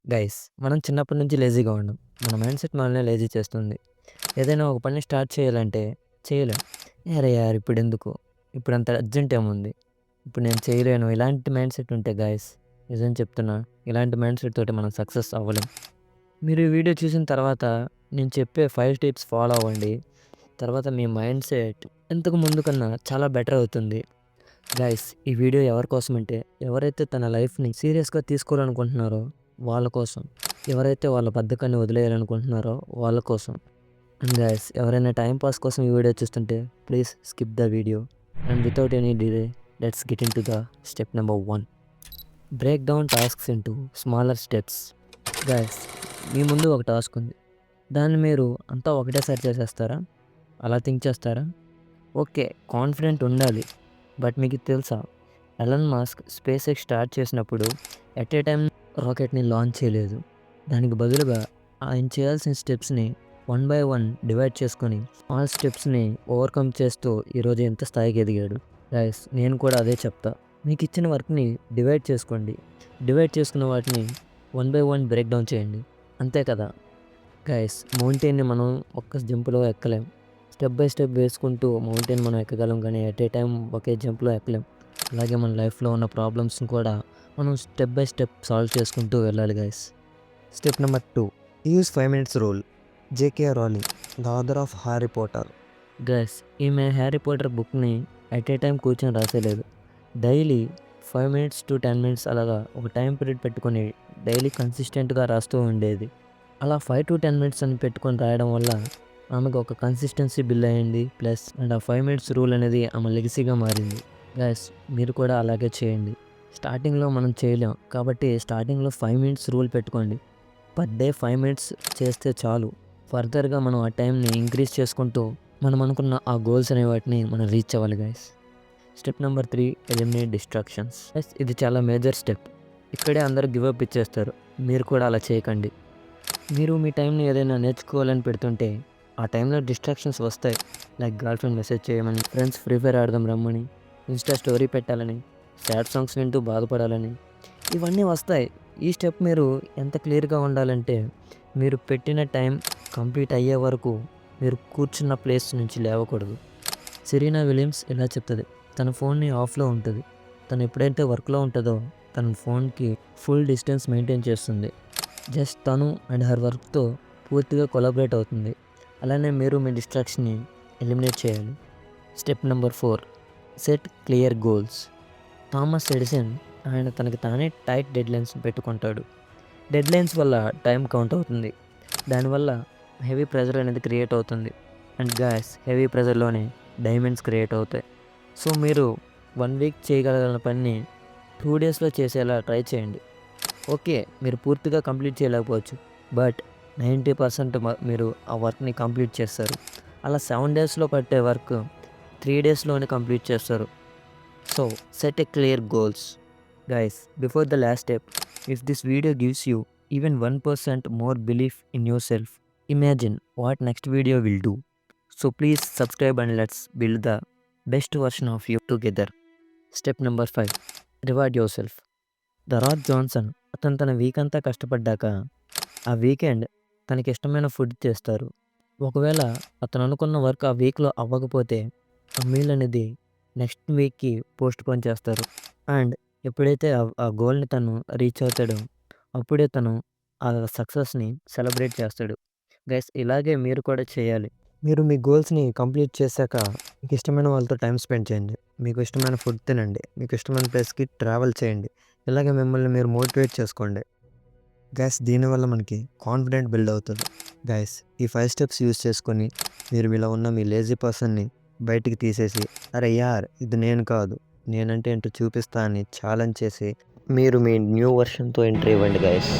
Guys మనం చిన్నప్పటి నుంచి లేజీగా ఉండం. మన మైండ్ సెట్ మనల్ని లేజీ చేస్తుంది. ఏదైనా ఒక పని స్టార్ట్ చేయాలంటే చేయలేం. అరే యార్ ఇప్పుడెందుకు? ఇప్పుడంత అర్జెంట్ ఏముంది? ఇప్పుడు నేను చేయలేను. ఇలాంటి మైండ్ సెట్ ఉంటే గైస్ నిజం చెప్తున్నా, ఇలాంటి మైండ్ సెట్ తోటి మనం సక్సెస్ అవ్వలేం. మీరు ఈ వీడియో చూసిన తర్వాత నేను చెప్పే 5 టిప్స్ ఫాలో అవ్వండి. తర్వాత మీ మైండ్ సెట్ ఇంతకు ముందు కన్నా చాలా బెటర్ అవుతుంది. గైస్ ఈ వీడియో ఎవరి కోసం అంటే, ఎవరైతే తన లైఫ్‌ని సీరియస్‌గా తీసుకోవాలనుకుంటున్నారో వాళ్ళ కోసం. ఎవరైతే వాళ్ళ బద్ధకాన్ని వదిలేయాలనుకుంటున్నారో వాళ్ళ కోసం. అండ్ గైస్ ఎవరైనా టైం పాస్ కోసం ఈ వీడియో చూస్తుంటే please skip the video. And without any delay let's get into the step number 1. Break down tasks into smaller steps. Guys మీ ముందు ఒక టాస్క్ ఉంది. దాన్ని మీరు అంతా ఒకటేసారి చేసేస్తారా? అలా థింక్ చేస్తారా? ఓకే, కాన్ఫిడెంట్ ఉండాలి. బట్ మీకు ఇది తెలుసా? Elon Musk space X start చేసినప్పుడు ఎట్ ఏ టైం రాకెట్‌ని లాంచ్ చేయలేదు. దానికి బదులుగా ఆయన చేయాల్సిన స్టెప్స్‌ని వన్ బై వన్ డివైడ్ చేసుకొని ఆల్ స్టెప్స్‌ని ఓవర్‌కమ్ చేస్తూ ఈరోజు ఎంత స్థాయికి ఎదిగాడు. గైస్ నేను కూడా అదే చెప్తా. మీకు ఇచ్చిన వర్క్‌ని డివైడ్ చేసుకోండి. డివైడ్ చేసుకున్న వాటిని one by one break down చేయండి. అంతే కదా! గైస్ మౌంటైన్‌ని మనం ఒక్క జంప్‌లో ఎక్కలేం. స్టెప్ బై స్టెప్ వేసుకుంటూ మౌంటైన్ మనం ఎక్కగలం, కానీ ఎట్ ఏ టైం ఒకే జంప్‌లో ఎక్కలేం. అలాగే మన లైఫ్‌లో ఉన్న ప్రాబ్లమ్స్‌ని కూడా మనం స్టెప్ బై స్టెప్ సాల్వ్ చేసుకుంటూ వెళ్ళాలి guys. Step number 2, use 5 minutes rule. JK Rowling, the author of Harry Potter. Guys ఈమె హ్యారీ పాటర్ బుక్‌ని ఎట్ ఏ టైం కూర్చొని రాసేలేదు. డైలీ 5 మినిట్స్ టు 10 మినిట్స్ అలాగా ఒక టైం పీరియడ్ పెట్టుకొని డైలీ కన్సిస్టెంట్‌గా రాస్తూ ఉండేది. అలా 5-10 మినిట్స్ అని పెట్టుకొని రాయడం వల్ల ఆమెకు ఒక కన్సిస్టెన్సీ బిల్డ్ అయింది. ప్లస్ అండ్ ఆ 5 మినిట్స్ రూల్ అనేది ఆమె లెగసీగా మారింది. గైస్ మీరు కూడా అలాగే చేయండి. స్టార్టింగ్‌లో మనం చేయలేం కాబట్టి స్టార్టింగ్‌లో 5 మినిట్స్ రూల్ పెట్టుకోండి. పర్ డే 5 మినిట్స్ చేస్తే చాలు. ఫర్దర్‌గా మనం ఆ టైంని ఇంక్రీజ్ చేసుకుంటూ మనం అనుకున్న ఆ గోల్స్ అనే వాటిని మనం రీచ్ అవ్వాలి guys. Step number 3, eliminate distractions. Guys ఇది చాలా మేజర్ స్టెప్. ఇక్కడే అందరూ గివ్ అప్ ఇచ్చేస్తారు. మీరు కూడా అలా చేయకండి. మీరు మీ టైంని ఏదైనా నేర్చుకోవాలని పెడుతుంటే ఆ టైంలో డిస్ట్రాక్షన్స్ వస్తాయి. లైక్ గర్ల్ ఫ్రెండ్ మెసేజ్ చేయమని, ఫ్రెండ్స్ ఫ్రీ ఫైర్ ఆడదాం రమ్మని, ఇన్స్టా స్టోరీ పెట్టాలని, సాడ్ సాంగ్స్ వింటూ బాధపడాలని, ఇవన్నీ వస్తాయి. ఈ స్టెప్ మీరు ఎంత క్లియర్గా ఉండాలంటే, మీరు పెట్టిన టైం కంప్లీట్ అయ్యే వరకు మీరు కూర్చున్న ప్లేస్ నుంచి లేవకూడదు. సెరీనా విలియమ్స్ ఇలా చెప్తుంది. తన ఫోన్ని ఆఫ్లో ఉంటుంది. తను ఎప్పుడైతే వర్క్లో ఉంటుందో తన ఫోన్కి ఫుల్ డిస్టెన్స్ మెయింటైన్ చేస్తుంది. జస్ట్ తను అండ్ హర్ వర్క్తో పూర్తిగా కొలాబరేట్ అవుతుంది. అలానే మీరు మీ డిస్ట్రాక్షన్ని ఎలిమినేట్ చేయాలి. Step number 4, set clear goals. Thomas Edison ఆయన తనకి తానే టైట్ డెడ్లైన్స్ పెట్టుకుంటాడు. డెడ్లైన్స్ వల్ల టైం కౌంట్ అవుతుంది. దానివల్ల హెవీ ప్రెజర్ అనేది క్రియేట్ అవుతుంది. అండ్ గ్యాస్ హెవీ ప్రెజర్లోనే డైమండ్స్ క్రియేట్ అవుతాయి. సో మీరు 1 వీక్ చేయగలిగిన పనిని 2 డేస్లో చేసేలా ట్రై చేయండి. ఓకే, మీరు పూర్తిగా కంప్లీట్ చేయలేకపోవచ్చు, బట్ 90% మీరు ఆ వర్క్ని కంప్లీట్ చేస్తారు. అలా 7 డేస్లో పట్టే వర్క్ 3 డేస్లోనే కంప్లీట్ చేస్తారు. So set a clear goals. Guys before the last step, if this video gives you even 1% more belief in yourself, imagine what next video will do. So please subscribe and let's build the best version of you together. Step number 5, reward yourself. The rock Johnson అతను తన week అంతా కష్టపడ్డాక ఆ weekend తనకి ఇష్టమైన food చేస్తారు. ఒకవేళ అతను అనుకున్న వర్క్ ఆ వీక్లో అవ్వకపోతే ఆ మీల్ అనేది నెక్స్ట్ వీక్కి పోస్ట్ పోన్ చేస్తారు. అండ్ ఎప్పుడైతే ఆ గోల్ని తను రీచ్ అవుతాడో అప్పుడే తను ఆ సక్సెస్ని సెలబ్రేట్ చేస్తాడు. గైస్ ఇలాగే మీరు కూడా చేయాలి. మీరు మీ గోల్స్ని కంప్లీట్ చేశాక మీకు ఇష్టమైన వాళ్ళతో టైం స్పెండ్ చేయండి. మీకు ఇష్టమైన ఫుడ్ తినండి. మీకు ఇష్టమైన ప్లేస్కి ట్రావెల్ చేయండి. ఇలాగే మిమ్మల్ని మీరు మోటివేట్ చేసుకోండి. గైస్ దీనివల్ల మనకి కాన్ఫిడెంట్ బిల్డ్ అవుతుంది. గైస్ ఈ 5 స్టెప్స్ యూజ్ చేసుకొని మీరు మీలో ఉన్న మీ లేజీ పర్సన్ని బయటికి తీసేసి, అరే యార్ ఇది నేను కాదు, నేనంటే ఏంటో చూపిస్తా అని ఛాలెంజ్ చేసి మీరు మీ న్యూ వర్షన్తో ఎంట్రీ ఇవ్వండి గైస్.